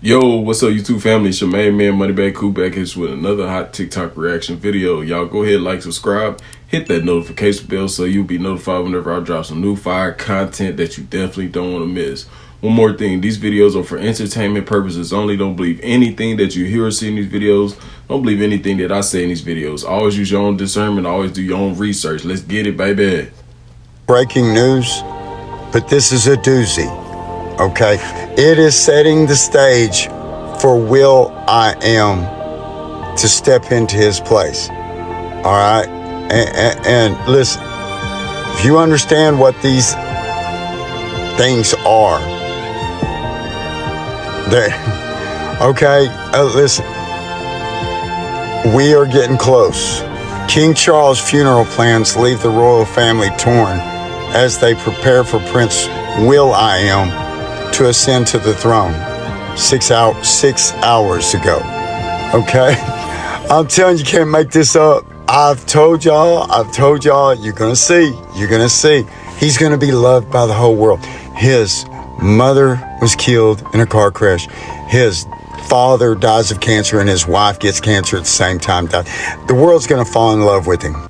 Yo, what's up YouTube family? It's your main man MoneybaggCoo back here with another hot TikTok reaction video. Y'all go ahead, like, subscribe, hit that notification bell so you'll be notified whenever I drop some new fire content that you definitely don't want to miss. One more thing, these videos are for entertainment purposes only. Don't believe anything that you hear or see in these videos. Don't believe anything that I say in these videos. Always use your own discernment, always do your own research. Let's get it, baby. Breaking news, but this is a doozy, okay? It is setting the stage for will.i.am to step into his place, all right? And listen, if you understand what these things are, okay, listen, we are getting close. King Charles' funeral plans leave the royal family torn as they prepare for Prince will.i.am to ascend to the throne 6 hours ago. Okay? I'm telling you, can't make this up. I've told y'all, you're gonna see. He's gonna be loved by the whole world. His mother was killed in a car crash. His father dies of cancer and his wife gets cancer at the same time. The world's gonna fall in love with him.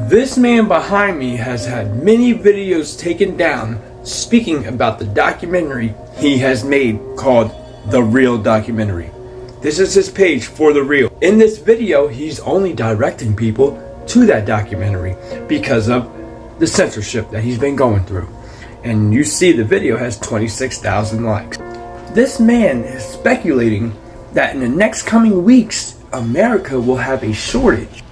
This man behind me has had many videos taken down speaking about the documentary he has made called The Real Documentary. This is his page for The Real. In this video, he's only directing people to that documentary because of the censorship that he's been going through. And you see the video has 26,000 likes. This man is speculating that in the next coming weeks, America will have a shortage,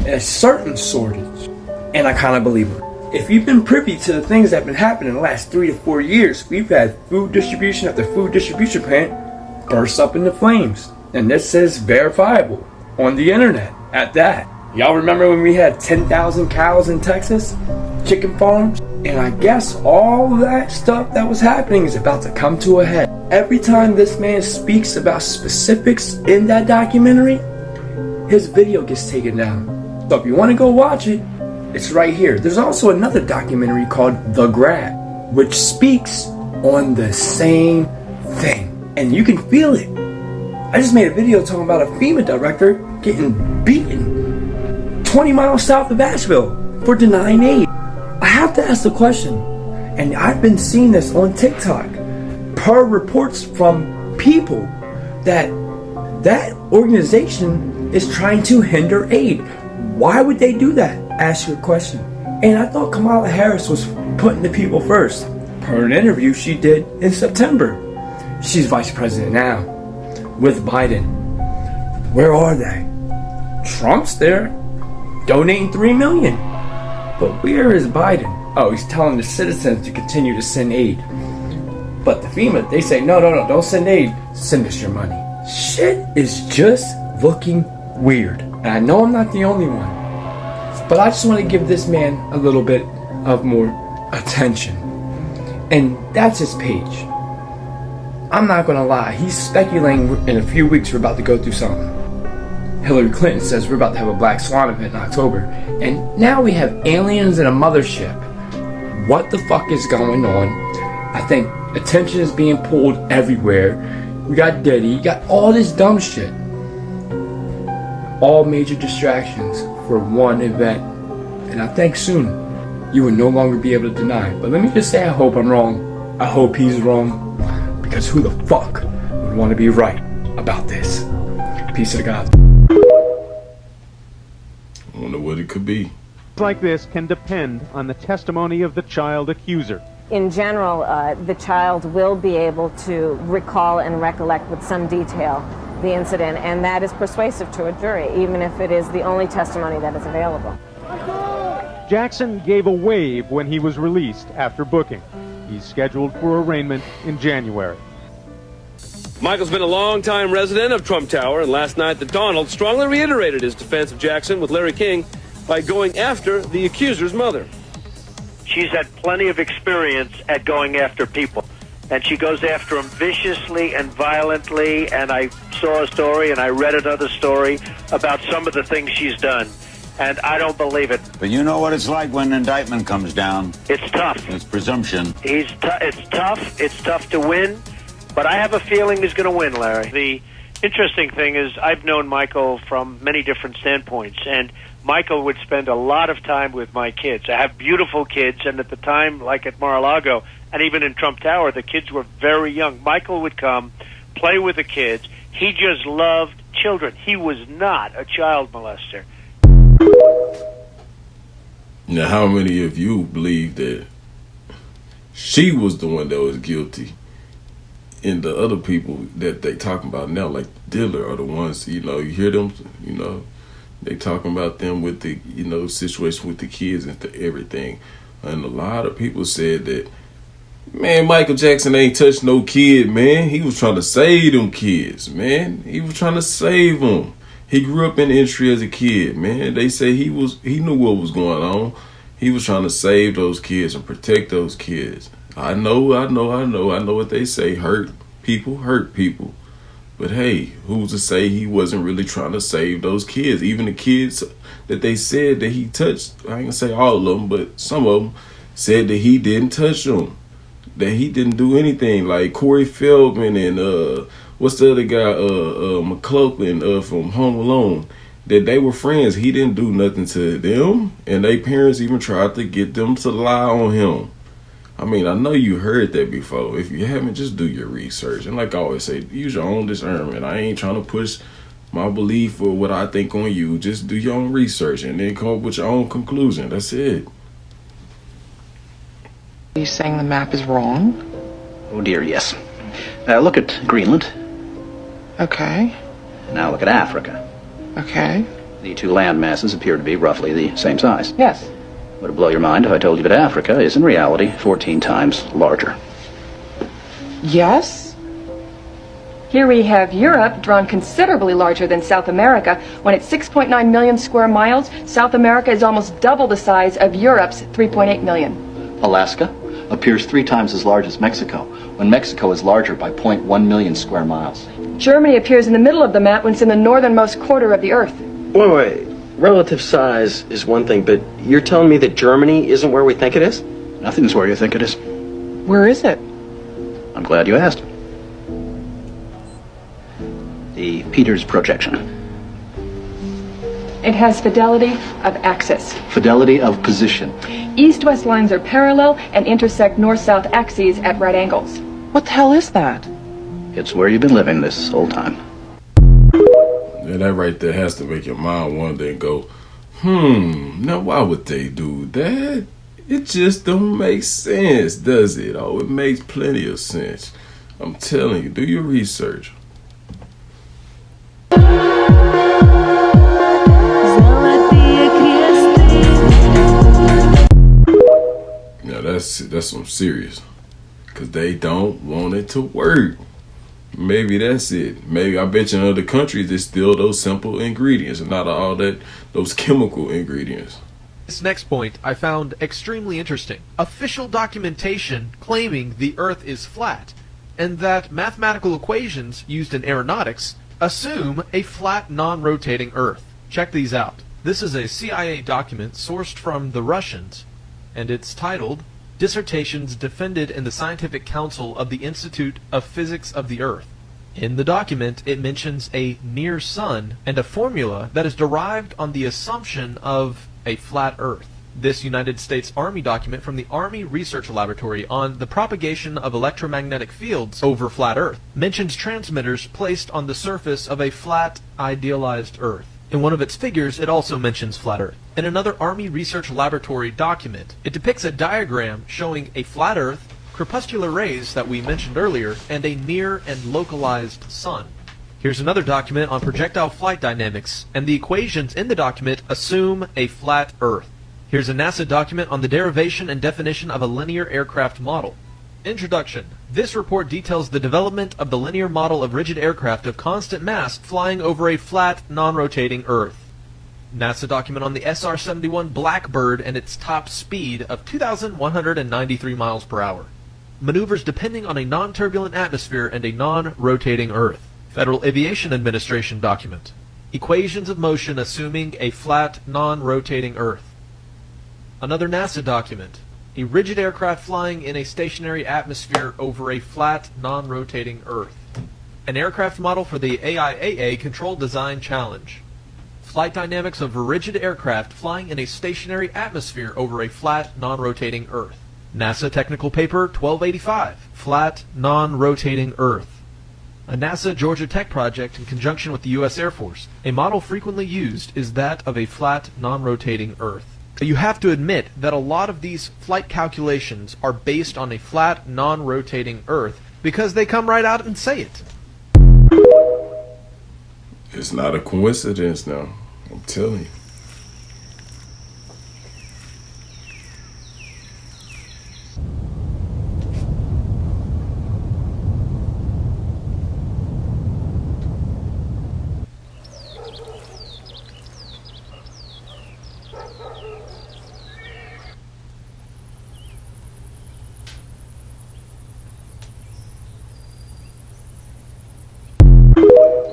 a certain shortage. And I kind of believe him. If you've been privy to the things that have been happening in the last 3 to 4 years, we've had food distribution after food distribution plant burst up into flames. And this is verifiable on the internet at that. Y'all remember when we had 10,000 cows in Texas? Chicken farms? And I guess all that stuff that was happening is about to come to a head. Every time this man speaks about specifics in that documentary, his video gets taken down. So if you want to go watch it, it's right here. There's also another documentary called The Grab, which speaks on the same thing. And you can feel it. I just made a video talking about a FEMA director getting beaten 20 miles south of Asheville for denying aid. I have to ask the question, and I've been seeing this on TikTok, per reports from people that organization is trying to hinder aid. Why would they do that? Ask your question. And I thought Kamala Harris was putting the people first. Per an interview she did in September. She's vice president now with Biden. Where are they? Trump's there donating $3 million. But where is Biden? Oh, he's telling the citizens to continue to send aid. But the FEMA, they say, no, don't send aid. Send us your money. Shit is just looking weird. And I know I'm not the only one. But I just want to give this man a little bit of more attention. And that's his page. I'm not going to lie. He's speculating in a few weeks we're about to go through something. Hillary Clinton says we're about to have a Black Swan event in October. And now we have aliens in a mothership. What the fuck is going on? I think attention is being pulled everywhere. We got Diddy. You got all this dumb shit. All major distractions for one event. And I think soon you will no longer be able to deny. But let me just say I hope I'm wrong. I hope he's wrong. Because who the fuck would want to be right about this? Peace of God. I wonder what it could be. Like this can depend on the testimony of the child accuser. In general, the child will be able to recall and recollect with some detail the incident, and that is persuasive to a jury, even if it is the only testimony that is available. Jackson gave a wave when he was released after booking. He's scheduled for arraignment in January. Michael's been a long-time resident of Trump Tower, and last night the Donald strongly reiterated his defense of Jackson with Larry King by going after the accuser's mother. She's had plenty of experience at going after people, and she goes after them viciously and violently, and I saw a story and I read another story about some of the things she's done. and I don't believe it. But you know what it's like when an indictment comes down. It's tough. It's presumption. It's tough. It's tough to win, but I have a feeling he's going to win, Larry. The interesting thing is I've known Michael from many different standpoints, and Michael would spend a lot of time with my kids. I have beautiful kids, and at the time, like at Mar-a-Lago, and even in Trump Tower, the kids were very young. Michael would come, play with the kids. He just loved children. He was not a child molester. Now, how many of you believe that she was the one that was guilty, and the other people that they talking about now, like Diller, are the ones, you hear them, they talking about them with the, situation with the kids and everything. And a lot of people said that, man, Michael Jackson ain't touched no kid, man. He was trying to save them kids, man. He was trying to save them. He grew up in the industry as a kid, man. They say he knew what was going on. He was trying to save those kids and protect those kids. I know what they say. Hurt people. But hey, who's to say he wasn't really trying to save those kids? Even the kids that they said that he touched, I ain't gonna say all of them, but some of them said that he didn't touch them. That he didn't do anything, like Corey Feldman and what's the other guy, McCloughan from Home Alone, that they were friends. He didn't do nothing to them, and their parents even tried to get them to lie on him. I mean, I know you heard that before. If you haven't, just do your research. And like I always say, use your own discernment. I ain't trying to push my belief or what I think on you. Just do your own research and then come up with your own conclusion. That's it. Are you saying the map is wrong? Oh dear, yes. Look at Greenland. Okay. Now look at Africa. Okay. The two land masses appear to be roughly the same size. Yes. Would it blow your mind if I told you that Africa is in reality 14 times larger? Yes? Here we have Europe, drawn considerably larger than South America. When it's 6.9 million square miles, South America is almost double the size of Europe's 3.8 million. Alaska appears 3 times as large as Mexico, when Mexico is larger by 0.1 million square miles. Germany appears in the middle of the map when it's in the northernmost quarter of the Earth. Wait. Relative size is one thing, but you're telling me that Germany isn't where we think it is? Nothing's where you think it is. Where is it? I'm glad you asked. The Peters projection. It has fidelity of axis. Fidelity of position. East-west lines are parallel and intersect north-south axes at right angles. What the hell is that? It's where you've been living this whole time. Yeah, that right there has to make your mind wonder and go, now why would they do that? It just don't make sense, does it? Oh, it makes plenty of sense. I'm telling you, do your research. Now that's some serious, because they don't want it to work. Maybe that's it. Maybe, I bet you in other countries it's still those simple ingredients and not all those chemical ingredients. This next point I found extremely interesting. Official documentation claiming the Earth is flat, and that mathematical equations used in aeronautics assume a flat, non-rotating Earth. Check these out. This is a CIA document sourced from the Russians, and it's titled Dissertations Defended in the Scientific Council of the Institute of Physics of the Earth. In the document, it mentions a near sun and a formula that is derived on the assumption of a flat Earth. This United States Army document from the Army Research Laboratory on the propagation of electromagnetic fields over flat Earth mentions transmitters placed on the surface of a flat, idealized Earth. In one of its figures, it also mentions flat Earth. In another Army Research Laboratory document, it depicts a diagram showing a flat Earth, crepuscular rays that we mentioned earlier, and a near and localized sun. Here's another document on projectile flight dynamics, and the equations in the document assume a flat Earth. Here's a NASA document on the derivation and definition of a linear aircraft model. Introduction. This report details the development of the linear model of rigid aircraft of constant mass flying over a flat, non-rotating Earth. NASA document on the SR-71 Blackbird and its top speed of 2,193 miles per hour. Maneuvers depending on a non-turbulent atmosphere and a non-rotating Earth. Federal Aviation Administration document. Equations of motion assuming a flat, non-rotating Earth. Another NASA document. A rigid aircraft flying in a stationary atmosphere over a flat, non-rotating Earth. An aircraft model for the AIAA Controlled Design Challenge. Flight dynamics of a rigid aircraft flying in a stationary atmosphere over a flat, non-rotating Earth. NASA Technical Paper 1285, Flat, Non-Rotating Earth. A NASA Georgia Tech project in conjunction with the U.S. Air Force. A model frequently used is that of a flat, non-rotating Earth. You have to admit that a lot of these flight calculations are based on a flat, non-rotating Earth because they come right out and say it. It's not a coincidence now. I'm telling you.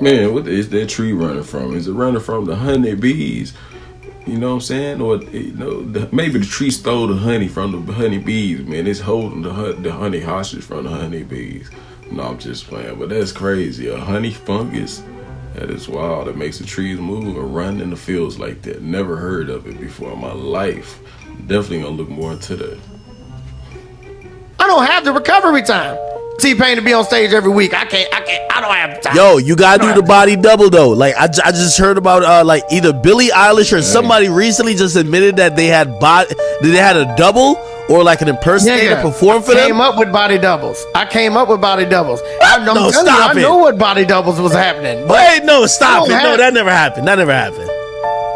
Man, what is that tree running from? Is it running from the honeybees? You know what I'm saying? Or, you know, maybe the tree stole the honey from the honeybees, man. It's holding the honey hostage from the honeybees. No, I'm just playing. But that's crazy. A honey fungus? That is wild. That makes the trees move and run in the fields like that. Never heard of it before in my life. Definitely gonna look more into that. I don't have the recovery time. T-Pain to be on stage every week. I don't have the time. Yo, you gotta do the body double though. Like I just heard about like either Billie Eilish or somebody recently just admitted that they had a double or like an impersonator perform for them. I came up with body doubles. I know what body doubles was happening. Wait, no, stop it. No, that never happened. That never happened.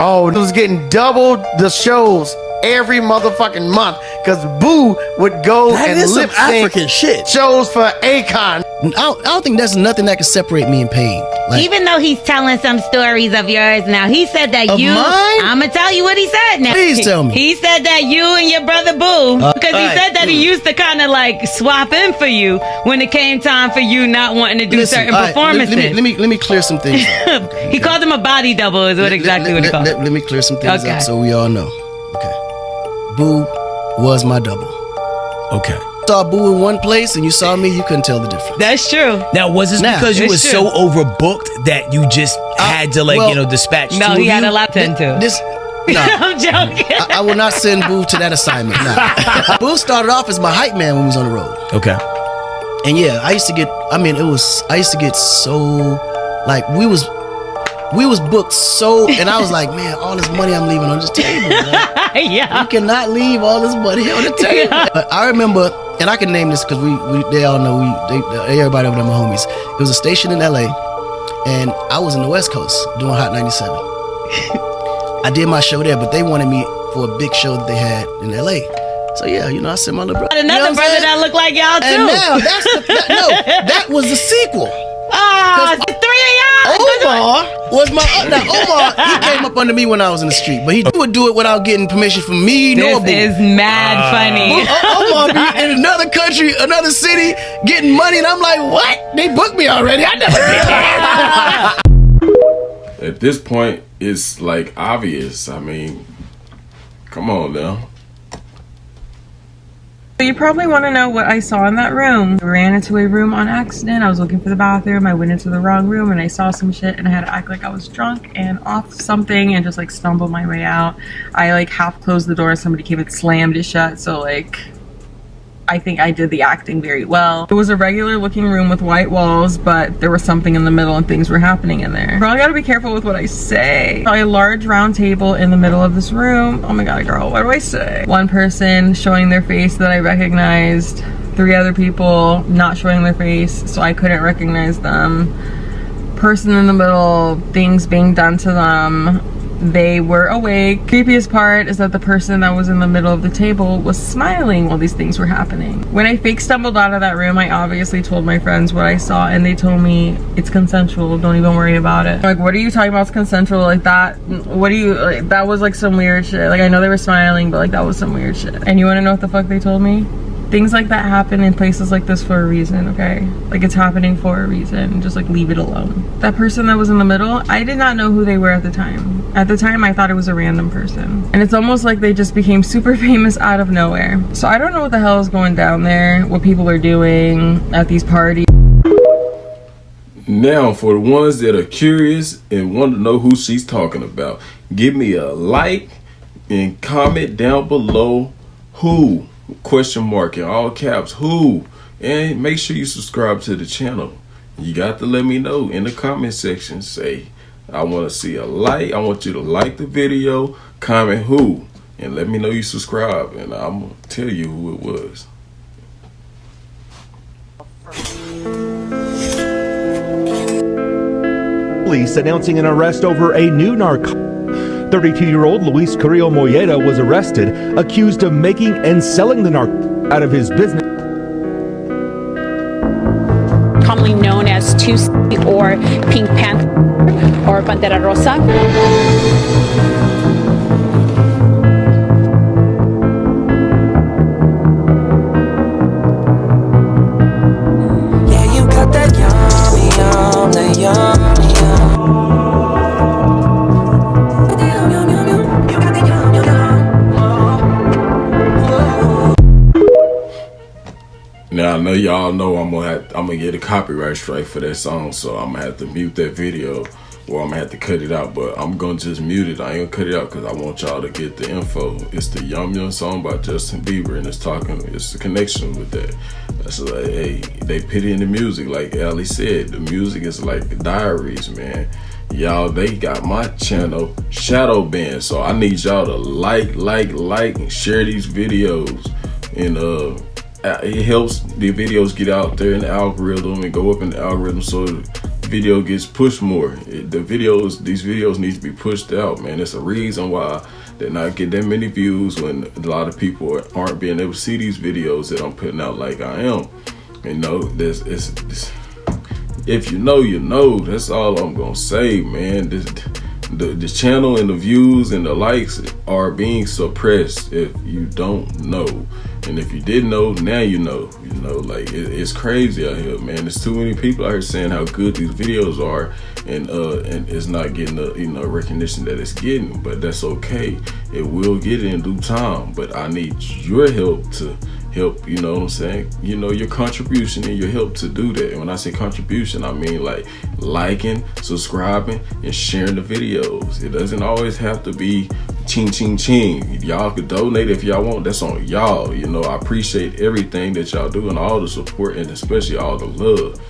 Oh, it was getting double the shows every motherfucking month because Boo would go and lip sync African shit shows for Akon. I don't think there's nothing that can separate me and Pain. Like, even though he's telling some stories of yours now, he said that of mine? I'm gonna tell you what he said now. Please tell me. He said that you and your brother Boo, because he said that he used to kind of like swap in for you when it came time for you not wanting to do certain performances. Let me clear some things up. Okay. He called him a body double is what he called it. Let me clear some things up so we all know. Okay. Boo was my double. Okay. Saw Boo in one place and you saw me, you couldn't tell the difference. That's true. Now, was this because you were so overbooked that you just had to dispatch? No, he had a lot to tend to. I'm joking. I will not send Boo to that assignment. Nah. Boo started off as my hype man when we was on the road. Okay. And yeah, I used to get so like we was booked so, and I was like, man, all this money I'm leaving on this table. Right? Yeah. You cannot leave all this money on the table. Yeah. But I remember, and I can name this because they all know, everybody over there, my homies. It was a station in LA, and I was in the West Coast doing Hot 97. I did my show there, but they wanted me for a big show that they had in LA. So yeah, I sent my little brother. Another brother that looked like y'all too. And now that was the sequel. Oh, the three of y'all. Omar was Omar, he came up under me when I was in the street, but he would do it without getting permission from me nor Boo. This is mad funny. Omar be in another country, another city, getting money, and I'm like, what? They booked me already. I never did. At this point, it's like obvious. I mean, come on now. You probably want to know what I saw in that room. I ran into a room on accident. I was looking for the bathroom. I went into the wrong room and I saw some shit and I had to act like I was drunk and off something and just like stumbled my way out. I like half closed the door and somebody came and slammed it shut. So like, I think I did the acting very well. It was a regular looking room with white walls, but there was something in the middle and things were happening in there. Probably gotta be careful with what I say. A large round table in the middle of this room. Oh my god, girl, what do I say? One person showing their face that I recognized. 3 other people not showing their face, so I couldn't recognize them. Person in the middle, things being done to them. They were awake. Creepiest part is that the person that was in the middle of the table was smiling while these things were happening. When I fake stumbled out of that room, I obviously told my friends what I saw and they told me it's consensual, don't even worry about it. Like, what are you talking about? It's consensual like that? What do you, that was like some weird shit. Like, I know they were smiling, but like that was some weird shit. And you wanna know what the fuck they told me? things like that happen in places like this for a reason, okay? Like, it's happening for a reason. Just like leave it alone. That person that was in the middle, I did not know who they were at the time. At the time, I thought it was a random person. And it's almost like they just became super famous out of nowhere. So I don't know what the hell is going down there, what people are doing at these parties. Now, for the ones that are curious and want to know who she's talking about, give me a like and comment down below who, question mark in all caps, who, and make sure you subscribe to the channel. You got to let me know in the comment section. Say, I want to see a like. I want you to like the video, comment who, and let me know you subscribe, and I'm going to tell you who it was. Police announcing an arrest over a new 32-year-old Luis Carrillo Molleda was arrested, accused of making and selling the out of his business. Commonly known as 2C or Pink Panther or Pantera Rosa. Now I know y'all know I'm gonna get a copyright strike for that song, so I'm gonna have to mute that video, or I'm gonna have to cut it out. But I'm gonna just mute it. I ain't gonna cut it out because I want y'all to get the info. It's the Yum Yum song by Justin Bieber, and it's the connection with that. That's like, hey, they put in the music, like Ali said. The music is like diaries, man. Y'all, they got my channel shadow banned, so I need y'all to like, and share these videos, and it helps the videos get out there in the algorithm and go up in the algorithm, so the video gets pushed more. These videos need to be pushed out, man. It's a reason why they not get that many views when a lot of people aren't being able to see these videos that I'm putting out like I am. You know, if you know, you know. That's all I'm gonna say, man. The channel and the views and the likes are being suppressed if you don't know. And if you didn't know, now you know. You know, like it's crazy out here, man. There's too many people out here saying how good these videos are, and it's not getting the recognition that it's getting. But that's okay. It will get in due time. But I need your help to help, you know what I'm saying? You know, your contribution and your help to do that. And when I say contribution, I mean like liking, subscribing, and sharing the videos. It doesn't always have to be ching ching ching. Y'all could donate if y'all want. That's on y'all. You know, I appreciate everything that y'all do and all the support, and especially all the love.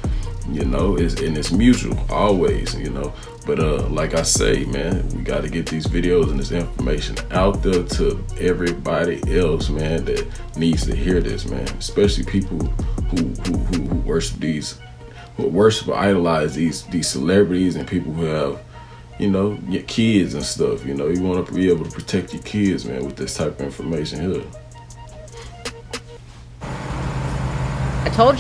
You know, it's mutual always, you know. But like I say, man, we got to get these videos and this information out there to everybody else, man, that needs to hear this, man. Especially people who worship or idolize these celebrities and people who have, you know, your kids and stuff. You know, you want to be able to protect your kids, man, with this type of information here. I told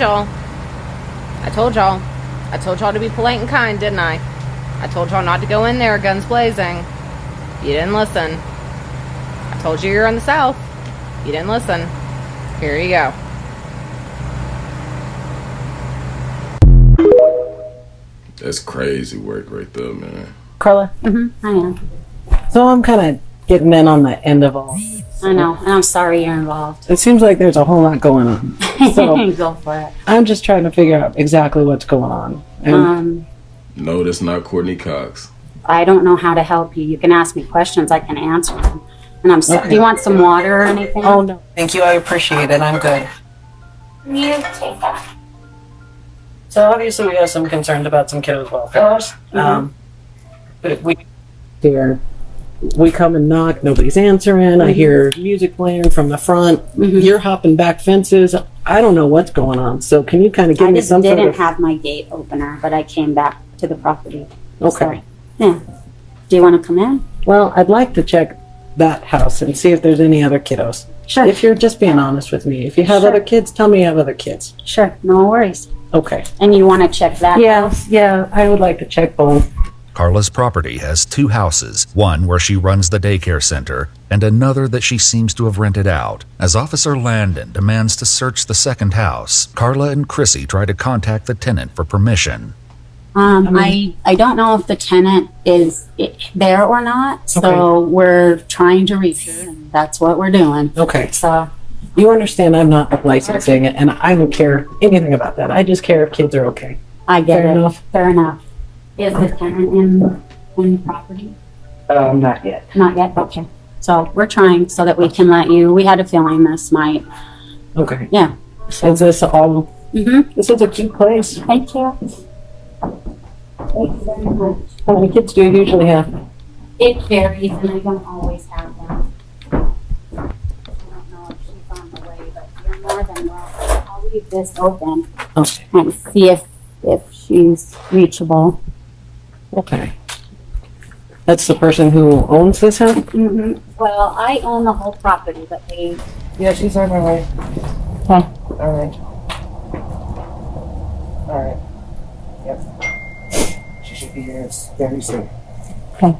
y'all to be polite and kind, didn't I? I told y'all not to go in there guns blazing. You didn't listen. I told you you're in the South. You didn't listen. Here you go. That's crazy work right there, man. Carla? I am. So I'm kind of getting in on the end of all. I know, and I'm sorry you're involved. It seems like there's a whole lot going on. So Go for it. I'm just trying to figure out exactly what's going on. And No, that's not Courtney Cox. I don't know how to help you. You can ask me questions, I can answer them. And I'm sorry. Okay. Do you want some water or anything? Oh, no. Thank you. I appreciate it. I'm good. You take that. So obviously we have some concerns about some kiddos' welfare. But we come and knock, nobody's answering. I hear music playing from the front. You're hopping back fences. I don't know what's going on. So can you kind of give me some I sort didn't of... have my gate opener, but I came back to the property. Okay. Yeah. Do you want to come in? Well, I'd like to check that house and see if there's any other kiddos. Sure. If you're just being honest with me. If you have other kids, tell me you have other kids. Sure, no worries. Okay. And you want to check that house? Yeah, I would like to check both. Carla's property has two houses, one where she runs the daycare center and another that she seems to have rented out. As Officer Landon demands to search the second house, Carla and Chrissy try to contact the tenant for permission. I don't know if the tenant is there or not, so we're trying to reach her, and that's what we're doing. Okay. So You understand I'm not licensing it, and I don't care anything about that. I just care if kids are okay. I get Fair it. enough. Fair enough. Is the tenant in the property? Not yet. Not yet. Okay. So we're trying so that we can let you. We had a feeling this might. Okay. Yeah. Is this all? Mm-hmm. This is a cute place. Thank you. How many kids do you usually have? It varies, and I don't always have them. I don't know if she's on the way, but you're more than welcome. I'll leave this open and see if she's reachable. Okay. That's the person who owns this house? Mm-hmm. Well, I own the whole property, but they... Yeah, she's on her way. Okay. All right. All right. Yep. She should be here very soon. Okay.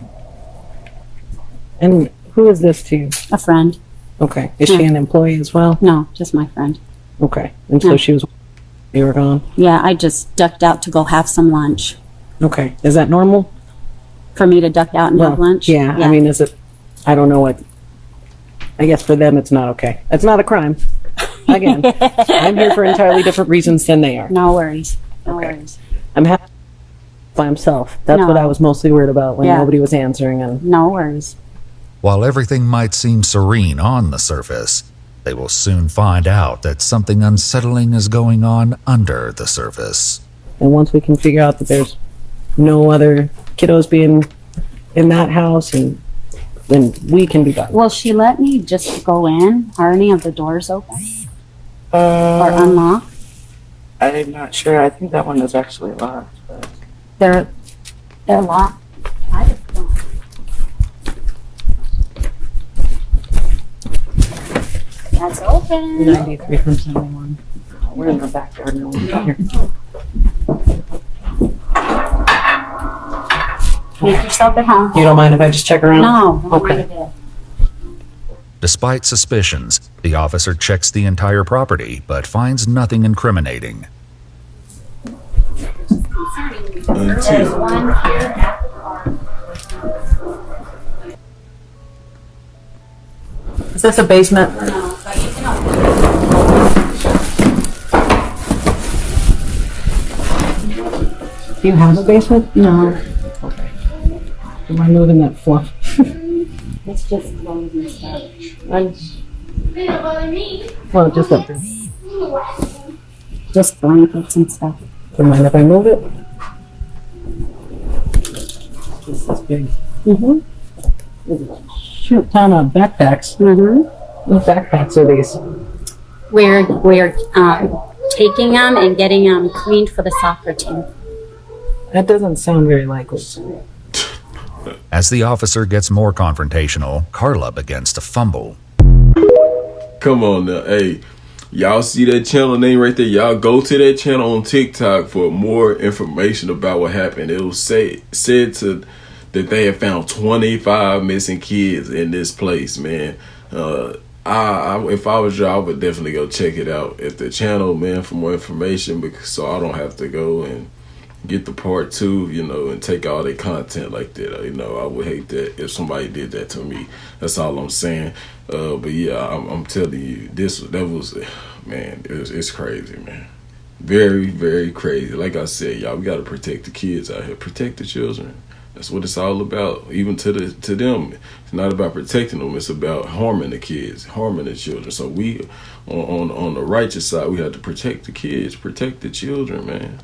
And who is this to you? A friend. Okay. Is she an employee as well? No, just my friend. Okay. And so she was... You were gone? Yeah, I just ducked out to go have some lunch. Okay. Is that normal? For me to duck out and have lunch? Yeah. I mean, is it... I don't know what... I guess for them it's not okay. It's not a crime. Again, I'm here for entirely different reasons than they are. No worries. No worries. I'm happy by himself. That's what I was mostly worried about when Yeah. nobody was answering. And No worries. While everything might seem serene on the surface, they will soon find out that something unsettling is going on under the surface. And once we can figure out that there's no other kiddos being in that house, and then we can be done. Will she let me just go in? Are any of the doors open? Or unlocked? I'm not sure. I think that one is actually locked. But... They're locked. I just don't. That's open. 93 from 71. We're in the backyard now. Here. Make yourself at home. You don't mind if I just check around? No. Okay. Despite suspicions, the officer checks the entire property but finds nothing incriminating. There's one here at the car. Is this a basement? No, but you can open. Do you have a basement? No. Okay. Am I moving that fluff? It's just clothes and stuff. Well, just up there. Just blankets and stuff. Do you mind if I move it? This is big. Mm-hmm. Shoot ton of backpacks. Mm-hmm. What backpacks are these? We're taking them and getting them cleaned for the soccer team. That doesn't sound very likely. As the officer gets more confrontational, Carla begins to fumble. Come on now, hey. Y'all see that channel name right there? Y'all go to that channel on TikTok for more information about what happened. It was said that they had found 25 missing kids in this place, man. If I was you, I would definitely go check it out at the channel, man, for more information, because so I don't have to go and get the part 2, you know, and take all their content like that. You know, I would hate that if somebody did that to me. That's all I'm saying. But yeah, I'm telling you, man, it's crazy, man. Very, very crazy. Like I said, y'all, we got to protect the kids out here. Protect the children. That's what it's all about. Even to them, it's not about protecting them. It's about harming the kids, harming the children. So we, on the righteous side, we have to protect the kids, protect the children, man.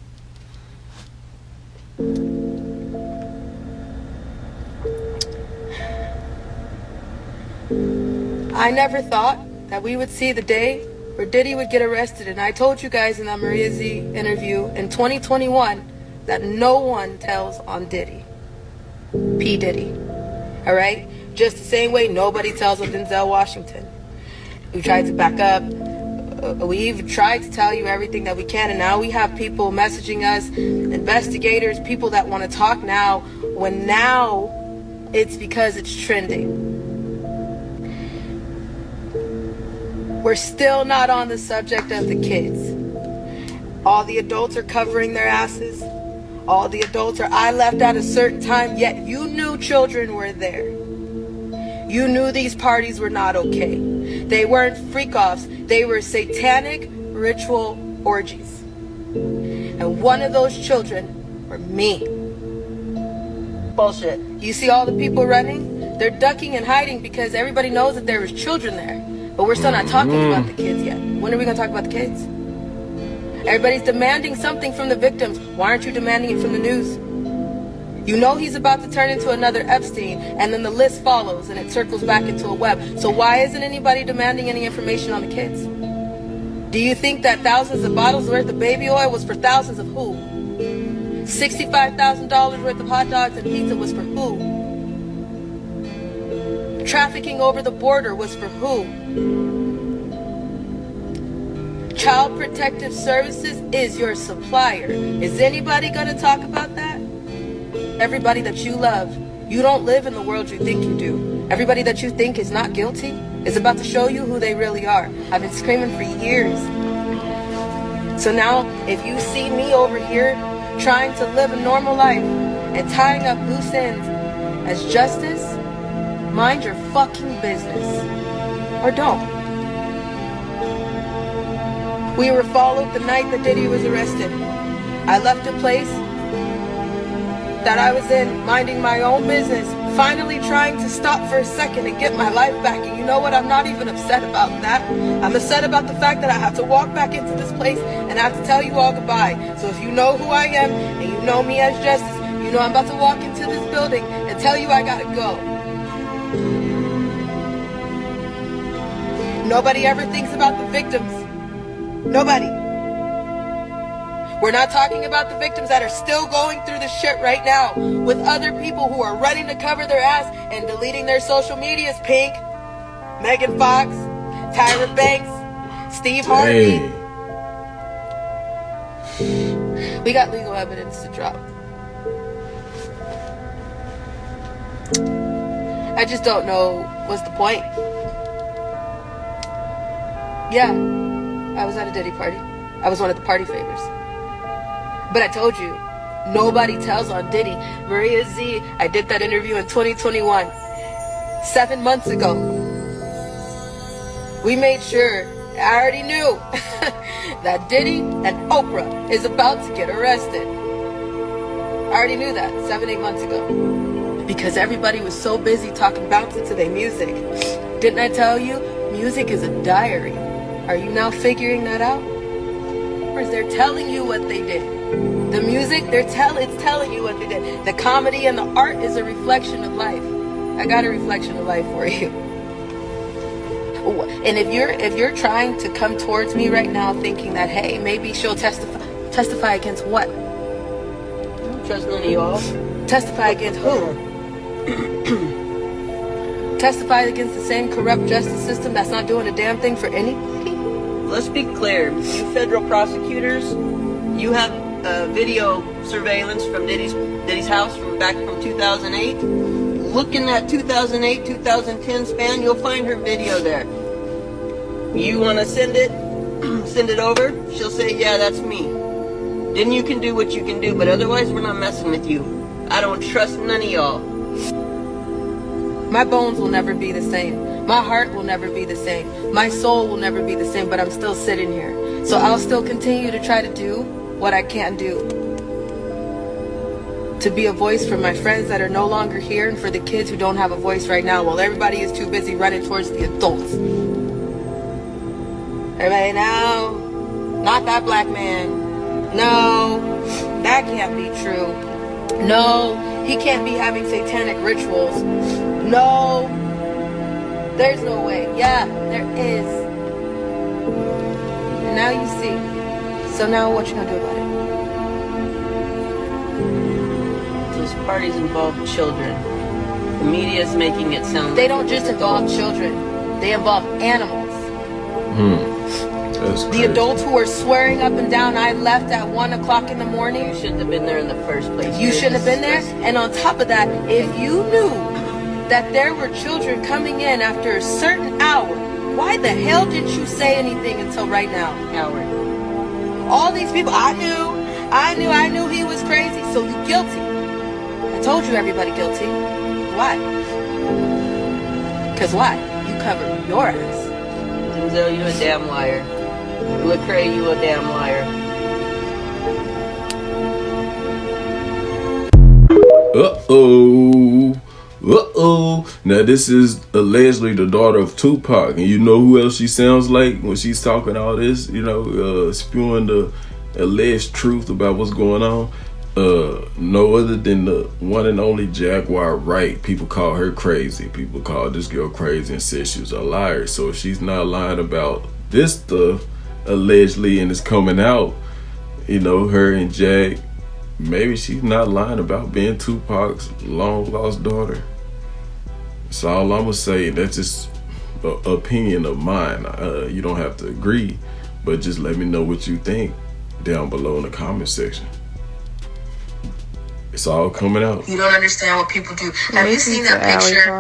I never thought that we would see the day where Diddy would get arrested, and I told you guys in that Maria Z interview in 2021 that no one tells on Diddy. P. Diddy. Alright? Just the same way nobody tells on Denzel Washington. We tried to back up. We've tried to tell you everything that we can, and now we have people messaging us, investigators, people that want to talk now, when now it's because it's trending. We're still not on the subject of the kids. All the adults are covering their asses. All the adults are, I left at a certain time, yet you knew children were there. You knew these parties were not okay. They weren't freak-offs. They were satanic ritual orgies. And one of those children were me. Bullshit. You see all the people running? They're ducking and hiding because everybody knows that there was children there. But we're still not talking about the kids yet. When are we going to talk about the kids? Everybody's demanding something from the victims. Why aren't you demanding it from the news? You know he's about to turn into another Epstein, and then the list follows and it circles back into a web. So why isn't anybody demanding any information on the kids? Do you think that thousands of bottles worth of baby oil was for thousands of who? $65,000 worth of hot dogs and pizza was for who? Trafficking over the border was for who? Child Protective Services is your supplier. Is anybody going to talk about that? Everybody that you love. You don't live in the world you think you do. Everybody that you think is not guilty is about to show you who they really are. I've been screaming for years. So now, if you see me over here trying to live a normal life and tying up loose ends as justice, mind your fucking business. Or don't. We were followed the night that Diddy was arrested. I left a place that I was in, minding my own business, finally trying to stop for a second and get my life back. And you know what? I'm not even upset about that. I'm upset about the fact that I have to walk back into this place and I have to tell you all goodbye. So if you know who I am and you know me as Justice, you know I'm about to walk into this building and tell you I gotta go. Nobody ever thinks about the victims. Nobody. We're not talking about the victims that are still going through this shit right now with other people who are running to cover their ass and deleting their social medias. Pink, Megan Fox, Tyra Banks, Steve Harvey. We got legal evidence to drop. I just don't know what's the point. Yeah, I was at a Diddy party. I was one of the party favors. But I told you, nobody tells on Diddy. Maria Z, I did that interview in 2021, 7 months ago. We made sure, I already knew, that Diddy and Oprah is about to get arrested. I already knew that 7-8 months ago. Because everybody was so busy talking bouncing to their music. Didn't I tell you, music is a diary? Are you now figuring that out? Or is they're telling you what they did? The music, it's telling you what they did. The comedy and the art is a reflection of life. I got a reflection of life for you. And if you're trying to come towards me right now thinking that, hey, maybe she'll testify against what? I don't trust none of y'all. Testify against who? Testify against the same corrupt justice system that's not doing a damn thing for anybody? Let's be clear. You federal prosecutors, you have video surveillance from Diddy's house from back from 2008. Look in that 2008-2010 span, you'll find her video there. You want to send it over, she'll say, yeah, that's me. Then you can do what you can do, but otherwise we're not messing with you. I don't trust none of y'all. My bones will never be the same. My heart will never be the same. My soul will never be the same, but I'm still sitting here. So I'll still continue to try to do what I can do. To be a voice for my friends that are no longer here and for the kids who don't have a voice right now while everybody is too busy running towards the adults. Everybody now, not that black man. No, that can't be true. No, he can't be having satanic rituals. No, there's no way. Yeah, there is. And now you see. So now what you gonna do about it? Those parties involve children. The media is making it sound They don't just involve children. They involve animals. That's The crazy. adults who are swearing up and down, I left at 1 o'clock in the morning. You shouldn't have been there in the first place. You shouldn't have been there. And on top of that, if you knew that there were children coming in after a certain hour Why the hell didn't you say anything until right now, Howard? All these people, I knew he was crazy, so you guilty. I told you everybody guilty. Why? Because why? You covered your ass. Denzel, you a damn liar. Lecrae, you a damn liar. Now this is allegedly the daughter of Tupac, and you know who else she sounds like when she's talking all this, you know, spewing the alleged truth about what's going on. No other than the one and only Jaguar Wright. People call her crazy. People call this girl crazy and said she was a liar. So if she's not lying about this stuff allegedly and it's coming out, you know, her and Jag, maybe she's not lying about being Tupac's long lost daughter. That's all I'm gonna say. That's just an opinion of mine. You don't have to agree, but just let me know what you think down below in the comment section. It's all coming out. You don't understand what people do. Have you seen that picture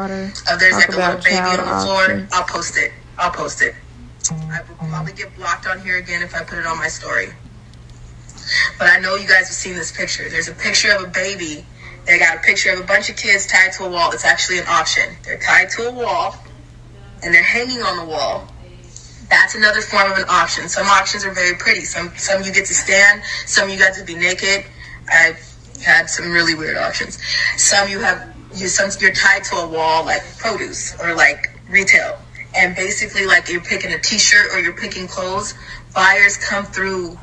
of there's like a little baby on the floor? I'll post it. I will probably get blocked on here again if I put it on my story. But I know you guys have seen this picture. There's a picture of a baby. They got a picture of a bunch of kids tied to a wall. It's actually an auction. They're tied to a wall and they're hanging on the wall. That's another form of an auction. Some auctions are very pretty. Some you get to stand. Some you got to be naked. I've had some really weird auctions. Some you're tied to a wall like produce or like retail. And basically like you're picking a t-shirt or you're picking clothes. Buyers come through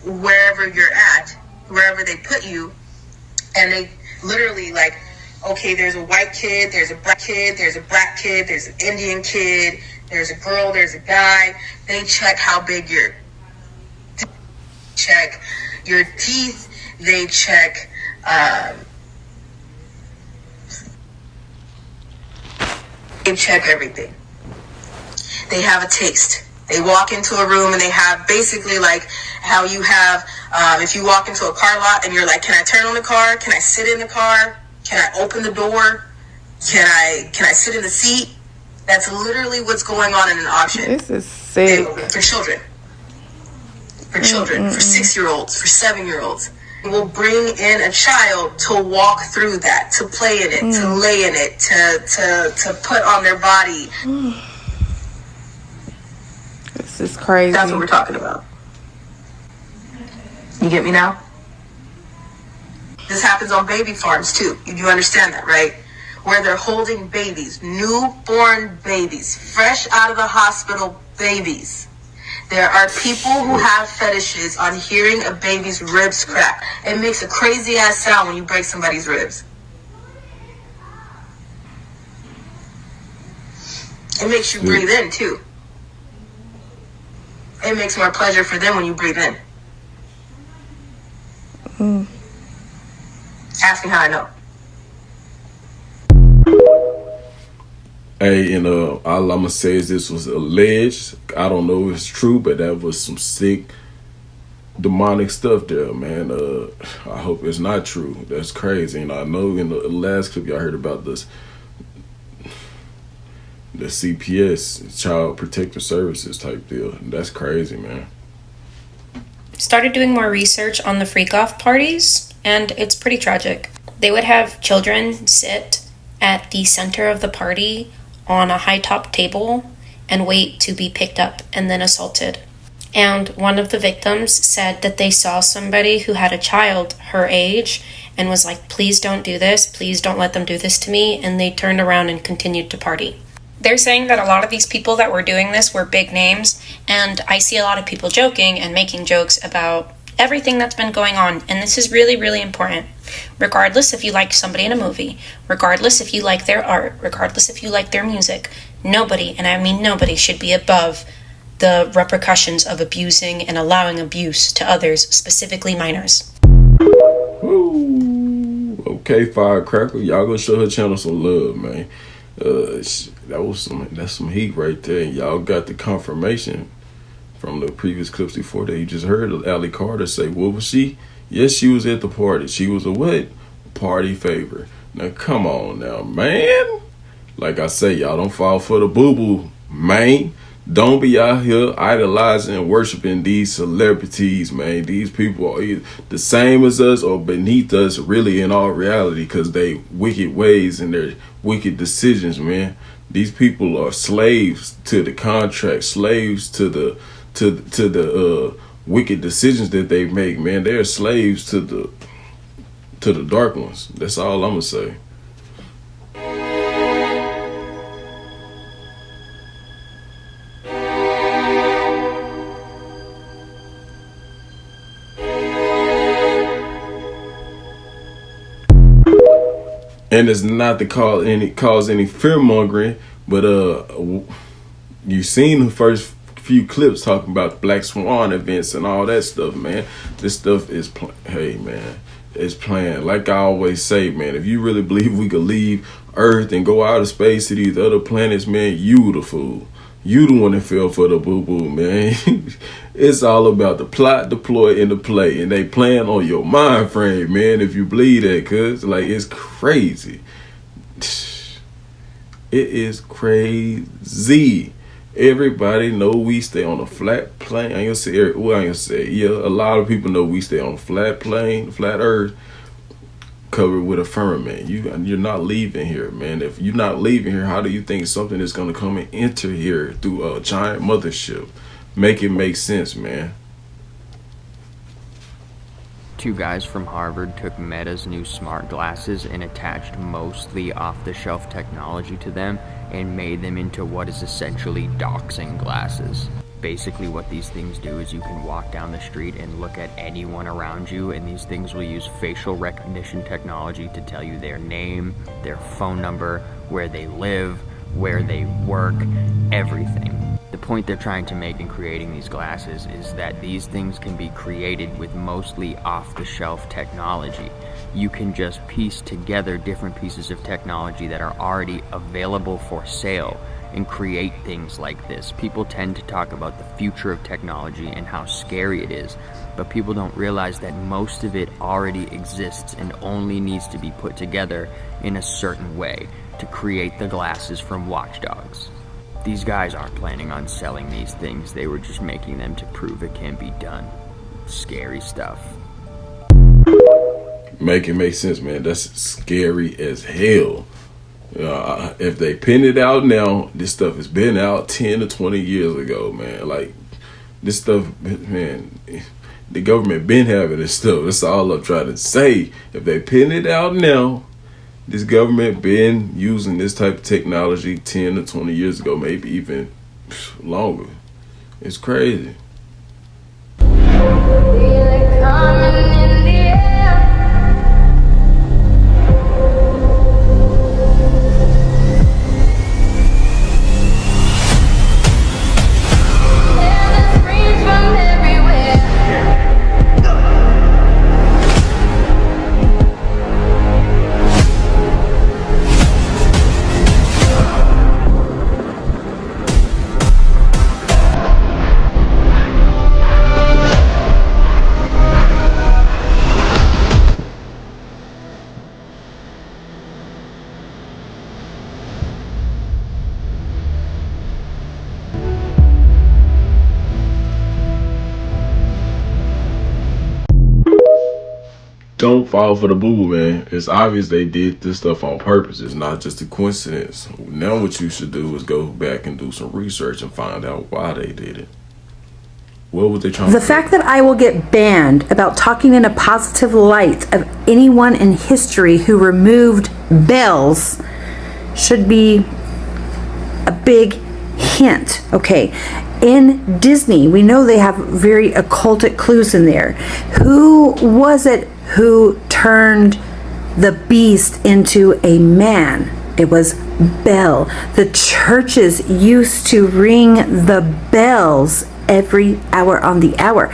wherever you're at, wherever they put you, and they literally like, okay, there's a white kid, there's a black kid, there's a black kid, there's an Indian kid, there's a girl, there's a guy. They check how big check your teeth, they check everything. They have a taste. They walk into a room and they have basically like how you have, if you walk into a car lot and you're like, can I turn on the car? Can I sit in the car? Can I open the door? Can I sit in the seat? That's literally what's going on in an auction. This is sick. For children. For children. For 6-year-olds. For 7-year-olds. We'll bring in a child to walk through that, to play in it, to lay in it, to put on their body. This is crazy. That's what we're talking about. You get me now? This happens on baby farms too. You do understand that, right? Where they're holding babies, newborn babies, fresh out of the hospital babies. There are people who have fetishes on hearing a baby's ribs crack. It makes a crazy ass sound when you break somebody's ribs. It makes you breathe in too. It makes more pleasure for them when you breathe in. Ask me how I know. Hey, and all I'm gonna say is this was alleged. I don't know if it's true, but that was some sick demonic stuff there, man. I hope it's not true. That's crazy. And I know in the last clip y'all heard about this, the CPS, Child Protective Services type deal. That's crazy, man. Started doing more research on the freak-off parties, and it's pretty tragic. They would have children sit at the center of the party on a high-top table and wait to be picked up and then assaulted. And one of the victims said that they saw somebody who had a child her age and was like, please don't do this, please don't let them do this to me, and they turned around and continued to party. They're saying that a lot of these people that were doing this were big names, and I see a lot of people joking and making jokes about everything that's been going on, and this is really, really important. Regardless if you like somebody in a movie, regardless if you like their art, regardless if you like their music, nobody, and I mean nobody, should be above the repercussions of abusing and allowing abuse to others, specifically minors. Ooh, okay, Firecracker, y'all gonna show her channel some love, man. That's some heat right there. And y'all got the confirmation from the previous clips before that. You just heard Allie Carter say, what was she? Yes, she was at the party. She was a what? Party favor. Now come on now, man. Like I say, y'all don't fall for the boo-boo man. Don't be out here idolizing and worshiping these celebrities, man. These people are either the same as us or beneath us, really, in all reality, because they wicked ways and their wicked decisions, man. These people are slaves to the contract, slaves to the wicked decisions that they make, man. They're slaves to the dark ones. That's all I'm gonna say. And it's not to cause any fear mongering, but you seen the first few clips talking about Black Swan events and all that stuff, man. This stuff is hey, man, it's planned. Like I always say, man, if you really believe we could leave Earth and go out of space to these other planets, man, you the fool. You the one that fell for the boo-boo, man. It's all about the plot, deploy, and the play. And they playing on your mind frame, man, if you believe that, cuz. Like, it's crazy. It is crazy. Everybody know we stay on a flat plane. I ain't gonna say, yeah, a lot of people know we stay on a flat plane, flat Earth, covered with a firmament. You're not leaving here, man. If you're not leaving here, how do you think something is going to come and enter here through a giant mothership? Make it make sense, man. Two guys from Harvard took Meta's new smart glasses and attached mostly off-the-shelf technology to them and made them into what is essentially doxing glasses. Basically what these things do is you can walk down the street and look at anyone around you, and these things will use facial recognition technology to tell you their name, their phone number, where they live, where they work, everything. The point they're trying to make in creating these glasses is that these things can be created with mostly off-the-shelf technology. You can just piece together different pieces of technology that are already available for sale and create things like this. People tend to talk about the future of technology and how scary it is, but people don't realize that most of it already exists and only needs to be put together in a certain way to create the glasses from Watchdogs. These guys aren't planning on selling these things, they were just making them to prove it can be done. Scary stuff. Make it make sense, man. That's scary as hell. If they pin it out now, this stuff has been out 10 to 20 years ago, man. Like, this stuff, man, the government been having this stuff. That's all I'm trying to say. If they pin it out now, this government been using this type of technology 10 to 20 years ago, maybe even longer. It's crazy. Don't fall for the boo, man. It's obvious they did this stuff on purpose. It's not just a coincidence. Now what you should do is go back and do some research and find out why they did it. What were they trying to do? The fact that I will get banned about talking in a positive light of anyone in history who removed bells should be a big hint. Okay, in Disney, we know they have very occultic clues in there. Who was it who turned the beast into a man? It was Bel. The churches used to ring the bells every hour on the hour.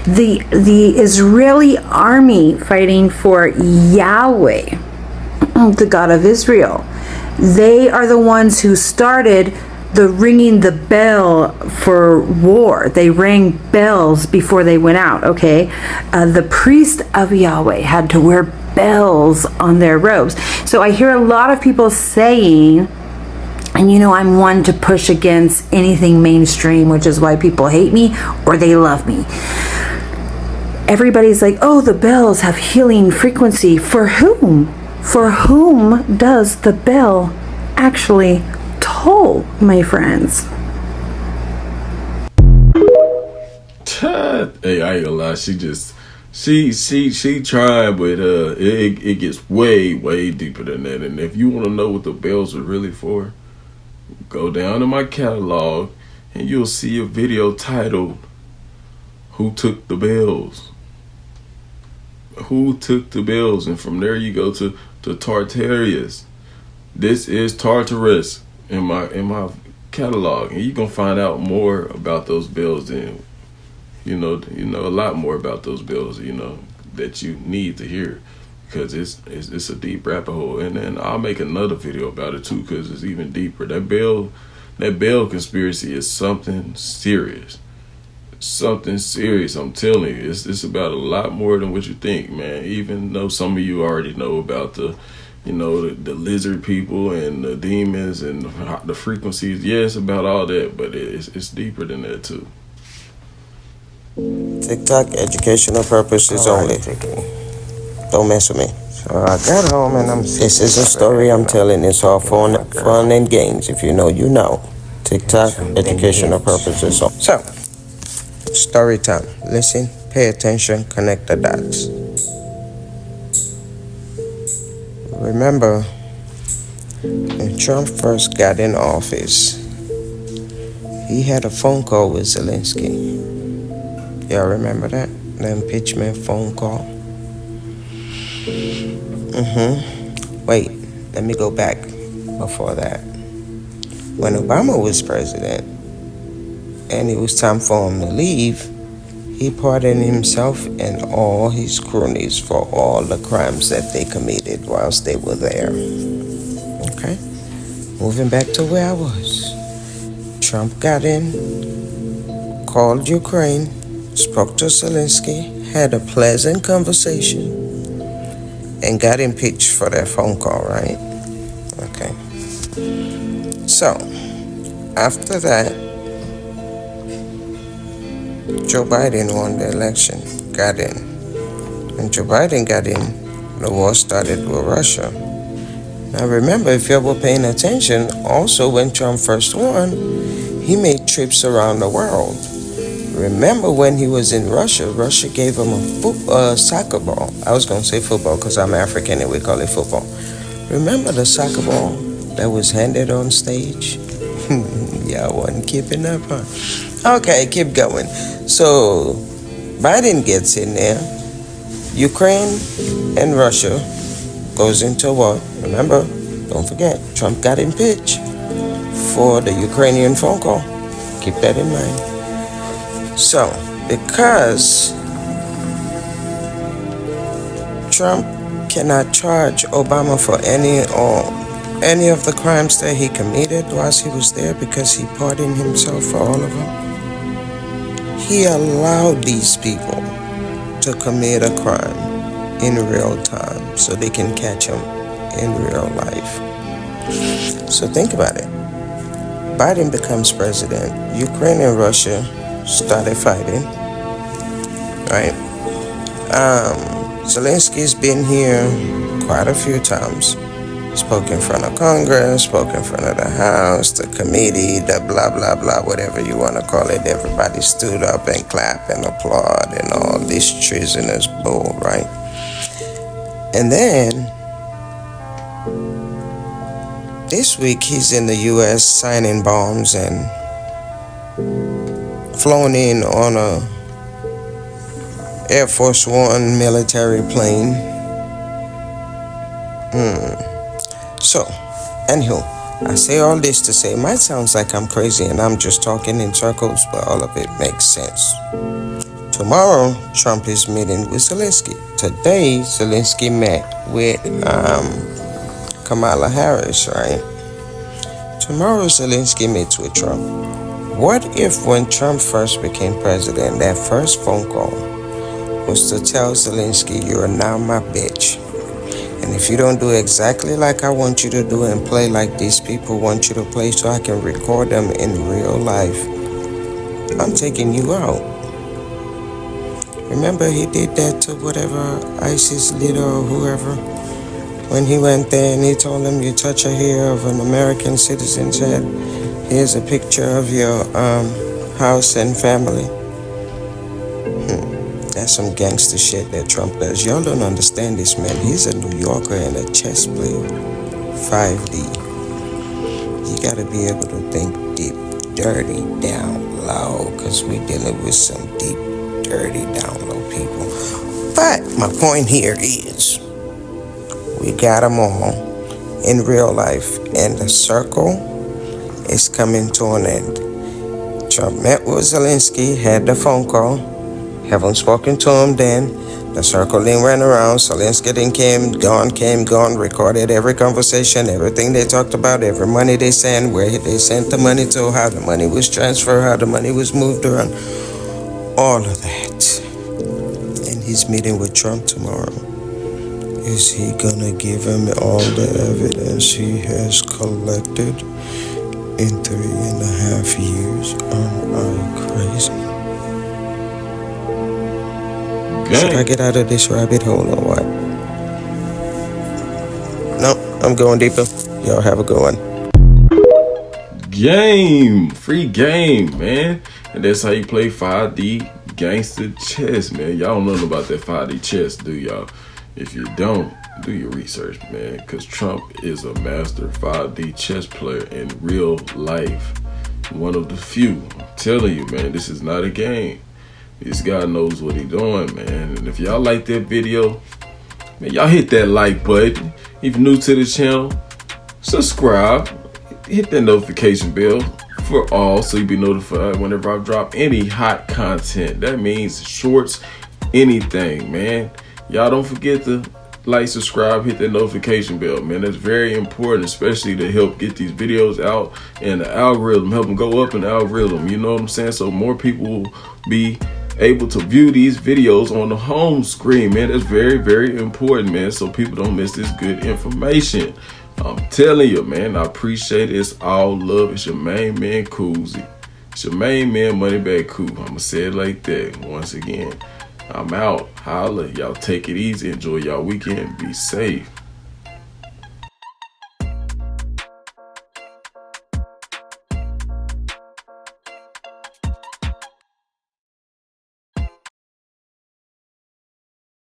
The Israeli army fighting for Yahweh, the God of Israel, they are the ones who started the ringing the bell for war. They rang bells before they went out, okay? The priest of Yahweh had to wear bells on their robes. So I hear a lot of people saying And you know, I'm one to push against anything mainstream, which is why people hate me or they love me. Everybody's like, oh, the bells have healing frequency. For whom? For whom does the bell actually toll, my friends? Hey, I ain't gonna lie. She tried, but it gets way deeper than that. And if you want to know what the bells are really for, go down to my catalog and you'll see a video titled "Who Took the Bells?" Who took the bells? And from there you go to Tartarus. This is Tartarus in my catalog, and you can find out more about those bells than you know a lot more about those bells, that you need to hear, because it's a deep rabbit hole. And then I'll make another video about it too, because it's even deeper. That bell conspiracy is something serious. Something serious, I'm telling you. It's about a lot more than what you think, man. Even though some of you already know about the lizard people and the demons and the frequencies. Yeah, it's about all that, but it's deeper than that too. TikTok, educational purposes only. Don't mess with me. So I got home and this is a story I'm telling. It's all fun and games. If you know, you know. TikTok, educational purposes only. So, story time. Listen, pay attention, connect the dots. Remember, when Trump first got in office, he had a phone call with Zelensky. Y'all remember that? The impeachment phone call? Wait, let me go back before that. When Obama was president, and it was time for him to leave, he pardoned himself and all his cronies for all the crimes that they committed whilst they were there. Okay? Moving back to where I was. Trump got in, called Ukraine, spoke to Zelensky, had a pleasant conversation, and got impeached for that phone call, right? Okay. So, after that, Joe Biden won the election, got in. When Joe Biden got in, the war started with Russia. Now remember, if you were paying attention, also when Trump first won, he made trips around the world. Remember when he was in Russia, Russia gave him a soccer ball. I was going to say football because I'm African and we call it football. Remember the soccer ball that was handed on stage? Y'all wasn't keeping up, huh? Okay, keep going. So, Biden gets in there. Ukraine and Russia goes into war. Remember, don't forget, Trump got impeached for the Ukrainian phone call. Keep that in mind. So, because Trump cannot charge Obama for any of the crimes that he committed whilst he was there, because he pardoned himself for all of them, he allowed these people to commit a crime in real time so they can catch him in real life. So think about it. Biden becomes president. Ukraine and Russia started fighting, right? Zelensky's been here quite a few times. Spoke in front of Congress, spoke in front of the House, the committee, the blah, blah, blah, whatever you want to call it. Everybody stood up and clapped and applaud and all this treasonous bull, right? And then, this week he's in the U.S. signing bombs and flown in on a Air Force One military plane. So, anywho, I say all this to say, it might sound like I'm crazy and I'm just talking in circles, but all of it makes sense. Tomorrow, Trump is meeting with Zelensky. Today, Zelensky met with Kamala Harris, right? Tomorrow, Zelensky meets with Trump. What if when Trump first became president, that first phone call was to tell Zelensky, you're now my bitch. And if you don't do exactly like I want you to do and play like these people want you to play so I can record them in real life, I'm taking you out. Remember he did that to whatever ISIS leader or whoever, when he went there and he told them, you touch a hair of an American citizen's head, here's a picture of your house and family. That's some gangster shit that Trump does. Y'all don't understand this man. He's a New Yorker and a chess player. 5D. You gotta be able to think deep, dirty, down low, because we dealing with some deep, dirty, down low people. But my point here is, we got them all in real life, and the circle is coming to an end. Trump met with Zelensky, had the phone call. Haven't spoken to him then. The circle then went around. Zelensky then came, gone, recorded every conversation, everything they talked about, every money they sent, where they sent the money to, how the money was transferred, how the money was moved around. All of that. And he's meeting with Trump tomorrow. Is he gonna give him all the evidence he has collected in 3.5 years? Am I crazy? Should I get out of this rabbit hole or what? No, I'm going deeper. Y'all have a good one. Game. Free game, man. And that's how you play 5D gangster chess, man. Y'all don't know nothing about that 5D chess, do y'all? If you don't, do your research, man. Because Trump is a master 5D chess player in real life. One of the few. I'm telling you, man, this is not a game. This guy knows what he's doing, man. And if y'all like that video, man, y'all hit that like button. If you're new to the channel, subscribe. Hit that notification bell for all so you'll be notified whenever I drop any hot content. That means shorts, anything, man. Y'all don't forget to like, subscribe, hit that notification bell, man. That's very important, especially to help get these videos out and the algorithm, help them go up in the algorithm. You know what I'm saying? So more people will be able to view these videos on the home screen, man. That's very, very important, man, so people don't miss this good information. I'm telling you, man, I appreciate it. It's all love. It's your main man, Koozie. It's your main man, MoneybaggCoo. I'm gonna say it like that once again. I'm out. Holla. Y'all take it easy. Enjoy y'all weekend. Be safe.